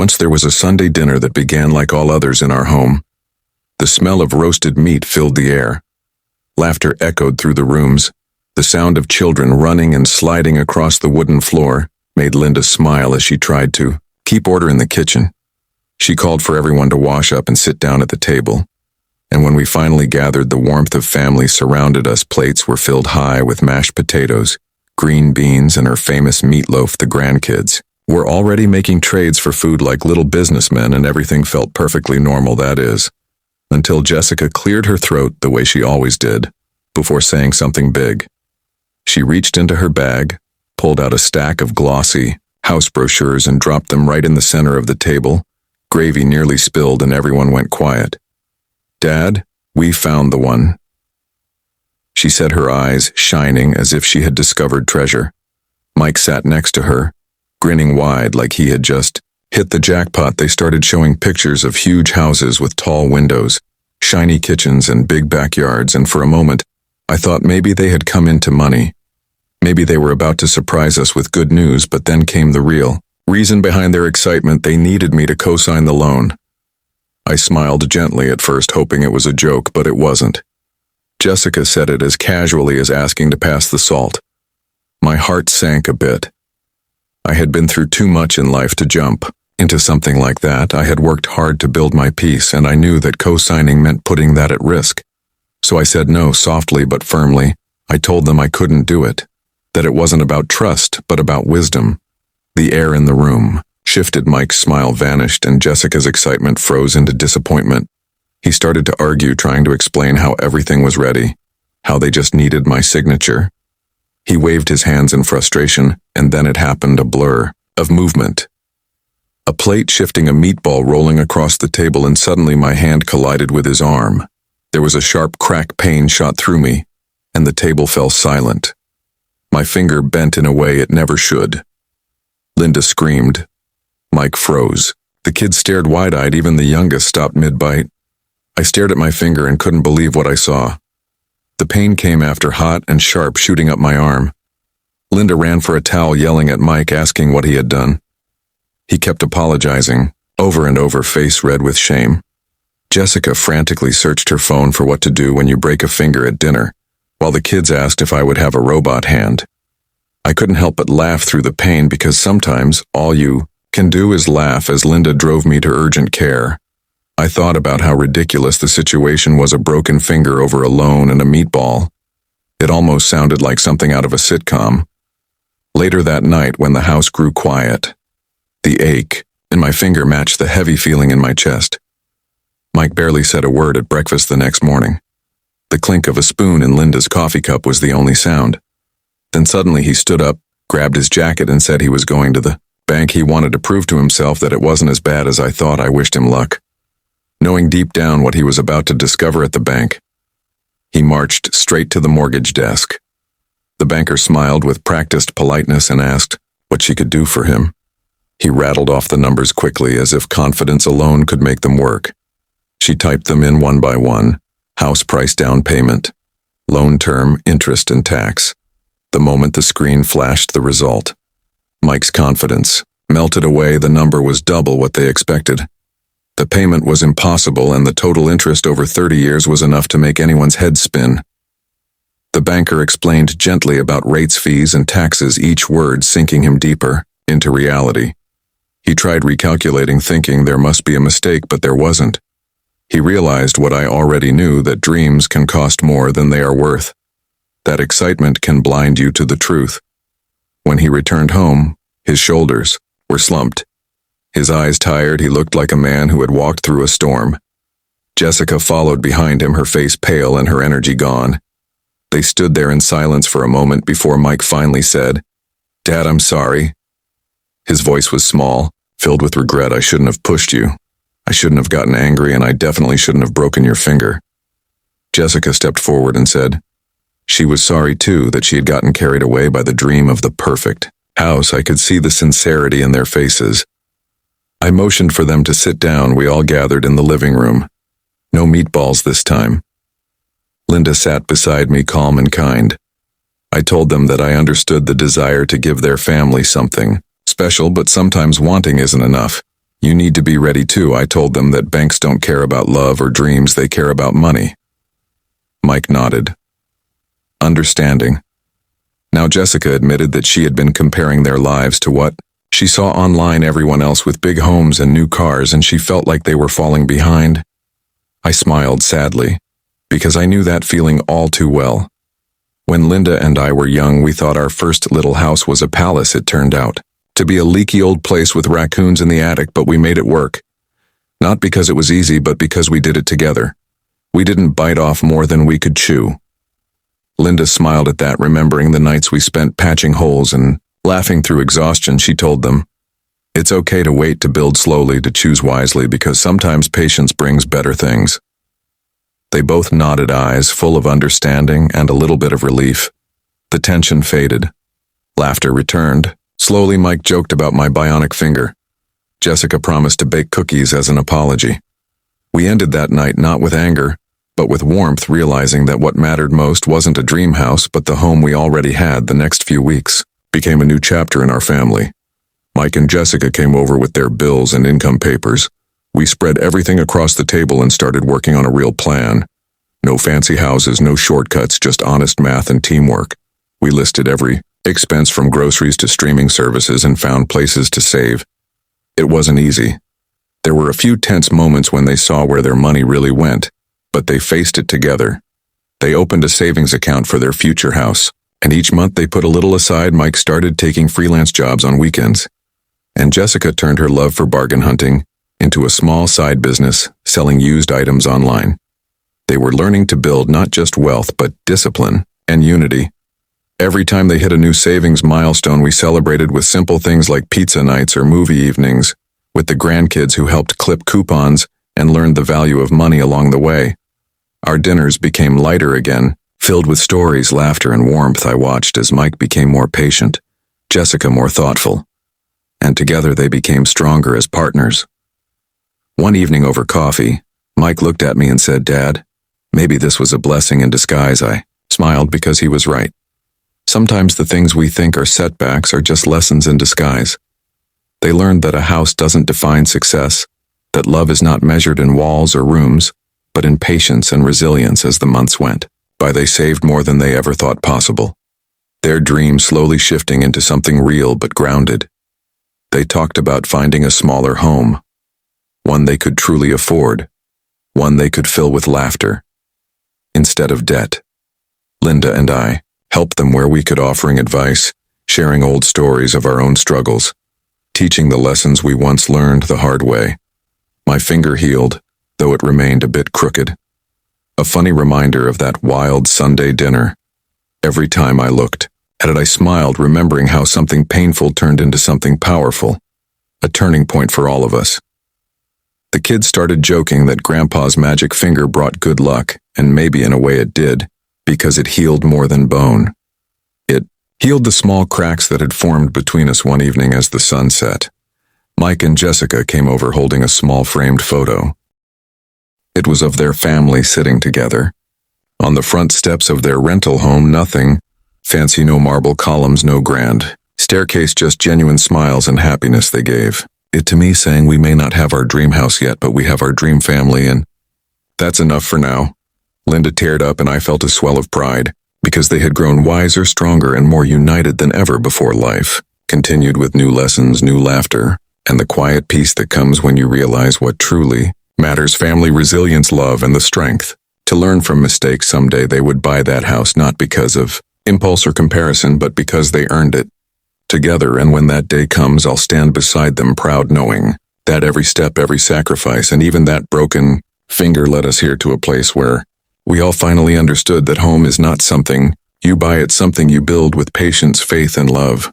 Once there was a Sunday dinner that began like all others in our home. The smell of roasted meat filled the air. Laughter echoed through the rooms. The sound of children running and sliding across the wooden floor made Linda smile as she tried to keep order in the kitchen. She called for everyone to wash up and sit down at the table. And when we finally gathered, the warmth of family surrounded us. Plates were filled high with mashed potatoes, green beans, and her famous meatloaf. The grandkids were already making trades for food like little businessmen, and everything felt perfectly normal, that is, until Jessica cleared her throat the way she always did, before saying something big. She reached into her bag, pulled out a stack of glossy house brochures and dropped them right in the center of the table. Gravy nearly spilled and everyone went quiet. "Dad, we found the one," she said, her eyes shining as if she had discovered treasure. Mike sat next to her, grinning wide like he had just hit the jackpot. They started showing pictures of huge houses with tall windows, shiny kitchens, and big backyards, and for a moment, I thought maybe they had come into money. Maybe they were about to surprise us with good news, but then came the real reason behind their excitement. They needed me to co-sign the loan. I smiled gently at first, hoping it was a joke, but it wasn't. Jessica said it as casually as asking to pass the salt. My heart sank a bit. I had been through too much in life to jump into something like that. I had worked hard to build my peace, and I knew that co-signing meant putting that at risk. So I said no, softly but firmly. I told them I couldn't do it, that it wasn't about trust, but about wisdom. The air in the room shifted. Mike's smile vanished, and Jessica's excitement froze into disappointment. He started to argue, trying to explain how everything was ready, how they just needed my signature. He waved his hands in frustration, and then it happened, a blur of movement. A plate shifting, a meatball rolling across the table, and suddenly my hand collided with his arm. There was a sharp crack. Pain shot through me, and the table fell silent. My finger bent in a way it never should. Linda screamed. Mike froze. The kids stared wide-eyed. Even the youngest stopped mid-bite. I stared at my finger and couldn't believe what I saw. The pain came after, hot and sharp, shooting up my arm. Linda ran for a towel, yelling at Mike, asking what he had done. He kept apologizing, over and over, face red with shame. Jessica frantically searched her phone for what to do when you break a finger at dinner, while the kids asked if I would have a robot hand. I couldn't help but laugh through the pain, because sometimes all you can do is laugh. As Linda drove me to urgent care, I thought about how ridiculous the situation was. A broken finger over a loan and a meatball. It almost sounded like something out of a sitcom. Later that night, when the house grew quiet, the ache in my finger matched the heavy feeling in my chest. Mike barely said a word at breakfast the next morning. The clink of a spoon in Linda's coffee cup was the only sound. Then suddenly he stood up, grabbed his jacket, and said he was going to the bank. He wanted to prove to himself that it wasn't as bad as I thought. I wished him luck, knowing deep down what he was about to discover at the bank. He marched straight to the mortgage desk. The banker smiled with practiced politeness and asked what she could do for him. He rattled off the numbers quickly, as if confidence alone could make them work. She typed them in one by one. House price, down payment, loan term, interest, and tax. The moment the screen flashed the result, Mike's confidence melted away. The number was double what they expected. The payment was impossible, and the total interest over 30 years was enough to make anyone's head spin. The banker explained gently about rates, fees, and taxes, each word sinking him deeper into reality. He tried recalculating, thinking there must be a mistake, but there wasn't. He realized what I already knew, that dreams can cost more than they are worth. That excitement can blind you to the truth. When he returned home, his shoulders were slumped. His eyes tired. He looked like a man who had walked through a storm. Jessica followed behind him, her face pale and her energy gone. They stood there in silence for a moment before Mike finally said, "Dad, I'm sorry." His voice was small, filled with regret. "I shouldn't have pushed you. I shouldn't have gotten angry, and I definitely shouldn't have broken your finger." Jessica stepped forward and said she was sorry too, that she had gotten carried away by the dream of the perfect house. I could see the sincerity in their faces. I motioned for them to sit down. We all gathered in the living room. No meatballs this time. Linda sat beside me, calm and kind. I told them that I understood the desire to give their family something special, but sometimes wanting isn't enough. You need to be ready too. I told them that banks don't care about love or dreams, they care about money. Mike nodded, understanding. Now Jessica admitted that she had been comparing their lives to what she saw online, everyone else with big homes and new cars, and she felt like they were falling behind. I smiled sadly, because I knew that feeling all too well. When Linda and I were young, we thought our first little house was a palace. It turned out to be a leaky old place with raccoons in the attic, but we made it work. Not because it was easy, but because we did it together. We didn't bite off more than we could chew. Linda smiled at that, remembering the nights we spent patching holes and laughing through exhaustion. She told them, "It's okay to wait, to build slowly, to choose wisely, because sometimes patience brings better things." They both nodded, eyes full of understanding and a little bit of relief. The tension faded. Laughter returned. Slowly, Mike joked about my bionic finger. Jessica promised to bake cookies as an apology. We ended that night not with anger, but with warmth, realizing that what mattered most wasn't a dream house, but the home we already had. The next few weeks became a new chapter in our family. Mike and Jessica came over with their bills and income papers. We spread everything across the table and started working on a real plan. No fancy houses, no shortcuts, just honest math and teamwork. We listed every expense from groceries to streaming services and found places to save. It wasn't easy. There were a few tense moments when they saw where their money really went, but they faced it together. They opened a savings account for their future house, and each month they put a little aside. Mike started taking freelance jobs on weekends, and Jessica turned her love for bargain hunting into a small side business, selling used items online. They were learning to build not just wealth, but discipline and unity. Every time they hit a new savings milestone, we celebrated with simple things like pizza nights or movie evenings, with the grandkids who helped clip coupons and learned the value of money along the way. Our dinners became lighter again, filled with stories, laughter, and warmth. I watched as Mike became more patient, Jessica more thoughtful, and together they became stronger as partners. One evening over coffee, Mike looked at me and said, "Dad, maybe this was a blessing in disguise." I smiled because he was right. Sometimes the things we think are setbacks are just lessons in disguise. They learned that a house doesn't define success, that love is not measured in walls or rooms, but in patience and resilience. As the months went by, they saved more than they ever thought possible. Their dream slowly shifting into something real but grounded. They talked about finding a smaller home, one they could truly afford, one they could fill with laughter instead of debt. Linda and I helped them where we could, offering advice, sharing old stories of our own struggles, teaching the lessons we once learned the hard way. My finger healed, though it remained a bit crooked. A funny reminder of that wild Sunday dinner. Every time I looked at it, I smiled, remembering how something painful turned into something powerful, a turning point for all of us. The kids started joking that Grandpa's magic finger brought good luck, and maybe in a way it did, because it healed more than bone. It healed the small cracks that had formed between us. One evening as the sun set, Mike and Jessica came over holding a small framed photo. It was of their family sitting together on the front steps of their rental home. Nothing fancy, no marble columns, no grand staircase, just genuine smiles and happiness. They gave it to me, saying, "We may not have our dream house yet, but we have our dream family, and that's enough for now." Linda teared up, and I felt a swell of pride, because they had grown wiser, stronger, and more united than ever before. Life continued with new lessons, new laughter, and the quiet peace that comes when you realize what truly matters: family, resilience, love, and the strength to learn from mistakes. Someday they would buy that house, not because of impulse or comparison, but because they earned it together. And when that day comes, I'll stand beside them, proud, knowing that every step, every sacrifice, and even that broken finger led us here, to a place where we all finally understood that home is not something you buy, it's something you build with patience, faith, and love.